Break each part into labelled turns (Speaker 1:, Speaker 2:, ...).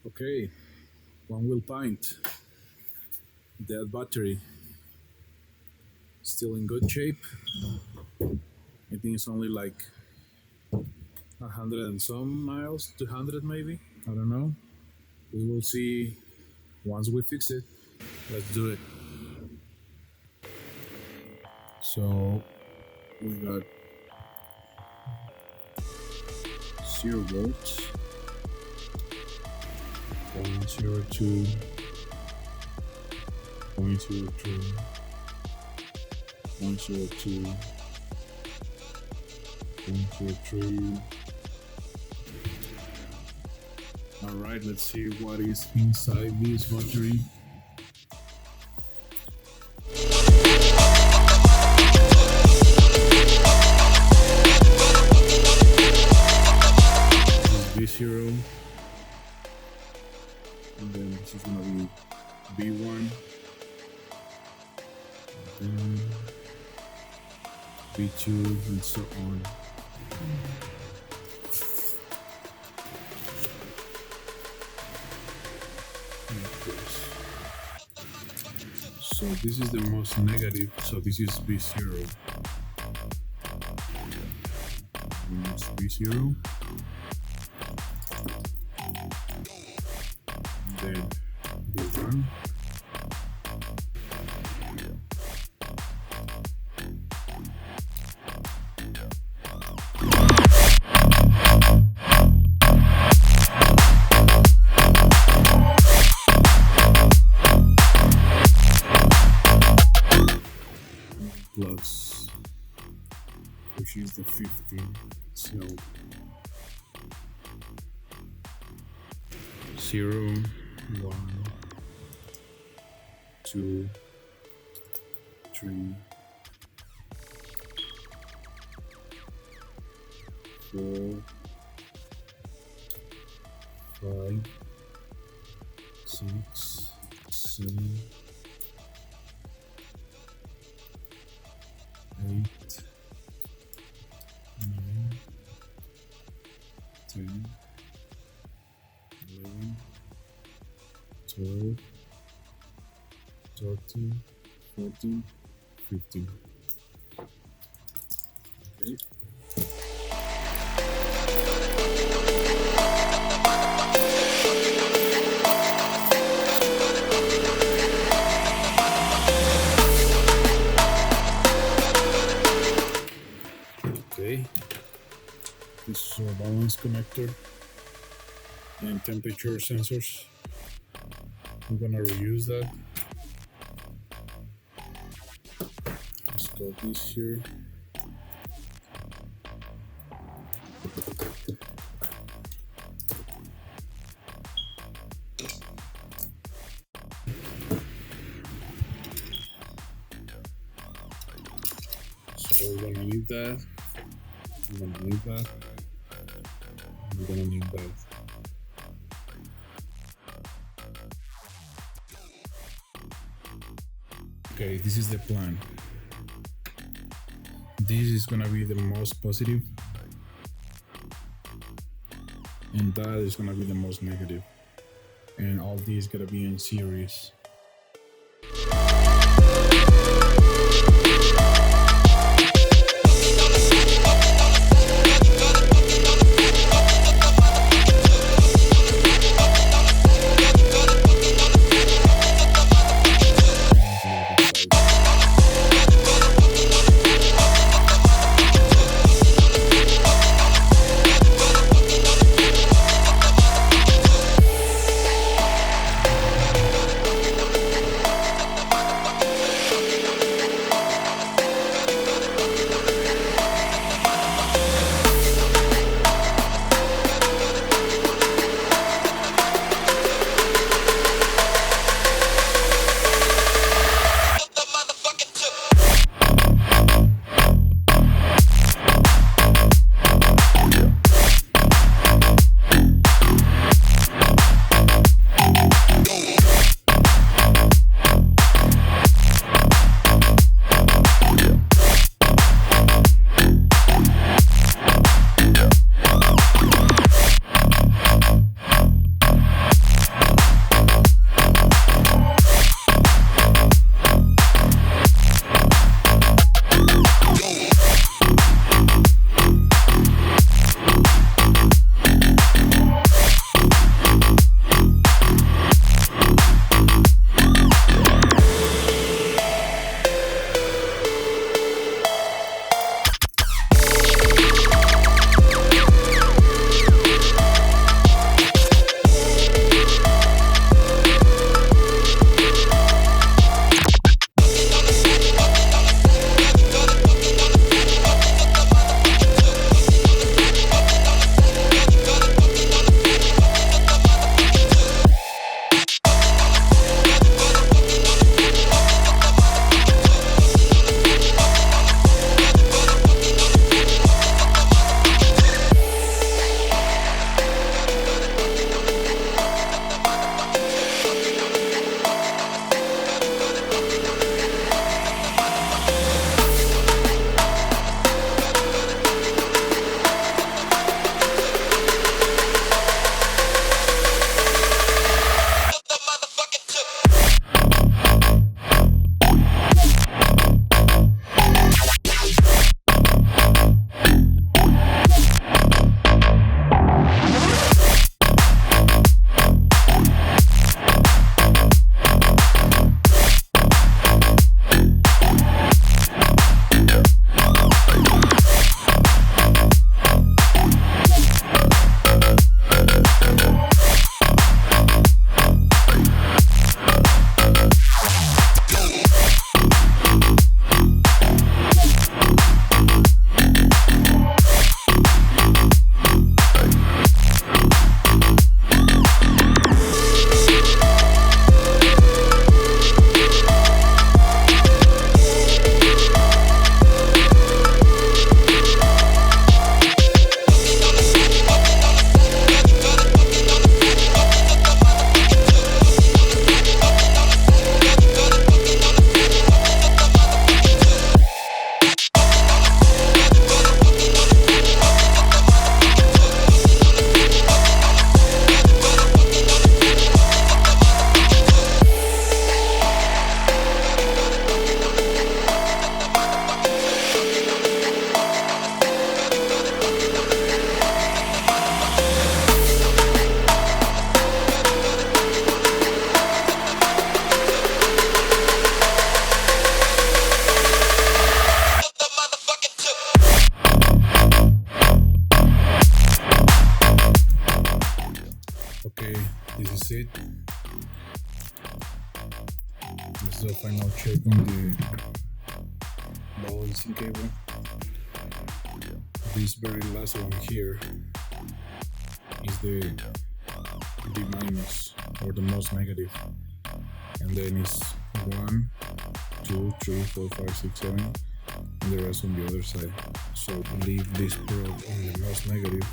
Speaker 1: Okay, Onewheel Pint. That battery still in good shape. I think it's only like 100 and some miles, 200 maybe. I don't know. We will see once we fix it. Let's do it. So we got 0 volts, 0.02, 0.03, 102, 0.03. All right, let's see what is inside this battery. This is B0, and then this is gonna be B1, and then B2, and so on. So this is the most negative, so this is B0. It's B0. And then B1. Plus, which is the 15. So 0, 1, 2, 3, 4, 5, 6, 7, 8, 9, 10, 11, 12, 13, 14, 15. Okay. Okay. This is a balance connector and temperature sensors. I'm gonna reuse that. Let's go this here. So we're gonna need that. We're gonna need that. We're gonna need that. Okay, this is the plan. This is gonna be the most positive, and that is gonna be the most negative. And all these gotta be in series. Okay, this is it. This is the final check on the balancing cable. This very last one here is the minus, or the most negative, and then it's 1, 2, 3, 4, 5, 6, 7, and the rest on the other side. So leave this probe on the most negative.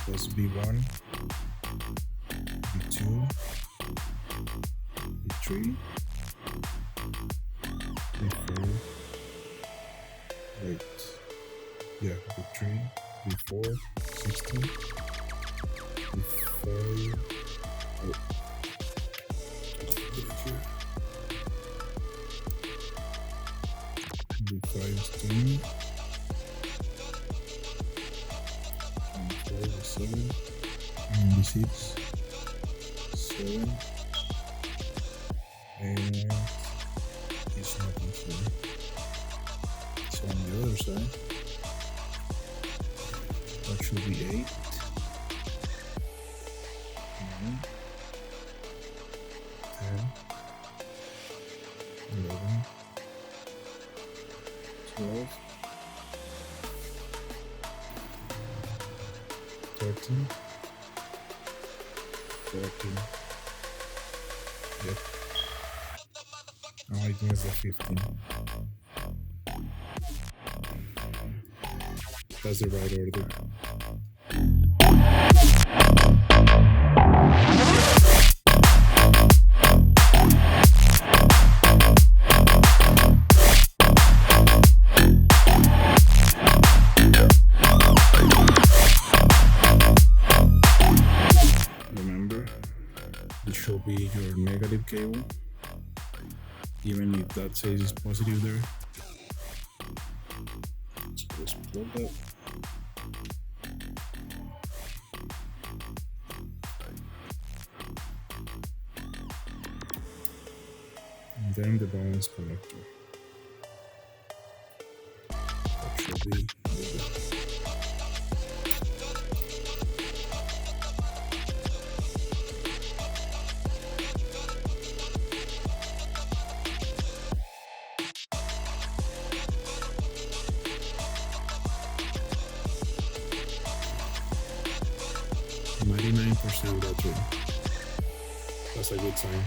Speaker 1: That's B1, B2, B3, B4, wait, yeah, B3, B4, 16, B5, oh, B5 is 20, B4 is 7, and B6, 7, and it's not in here. So on the other side, that should be 8, 9, 10, 11, 12, 13, 14. Yep. Now I think it's the 15. That's the right order. Remember, this should be your negative cable, even if that says it's positive there. So let's plug that. And then the balance connector. That should be over. %, battery. That's a good sign.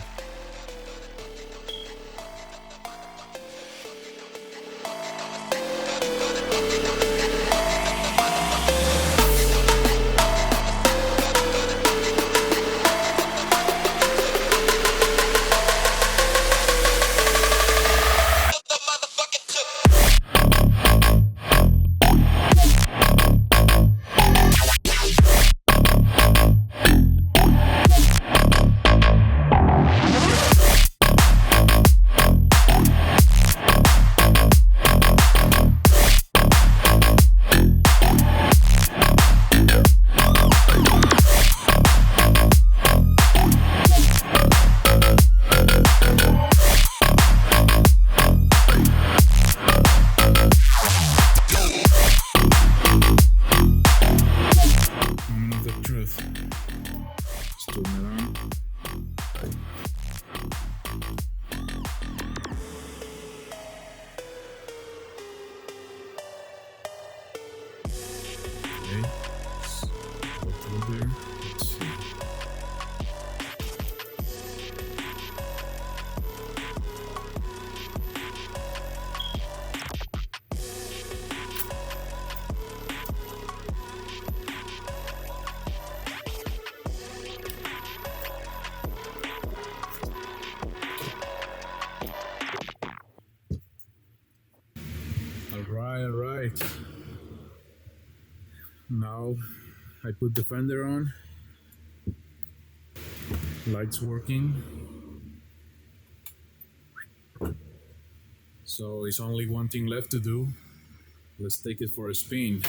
Speaker 1: All right. Now I put the fender on. Lights working. So it's only one thing left to do. Let's take it for a spin.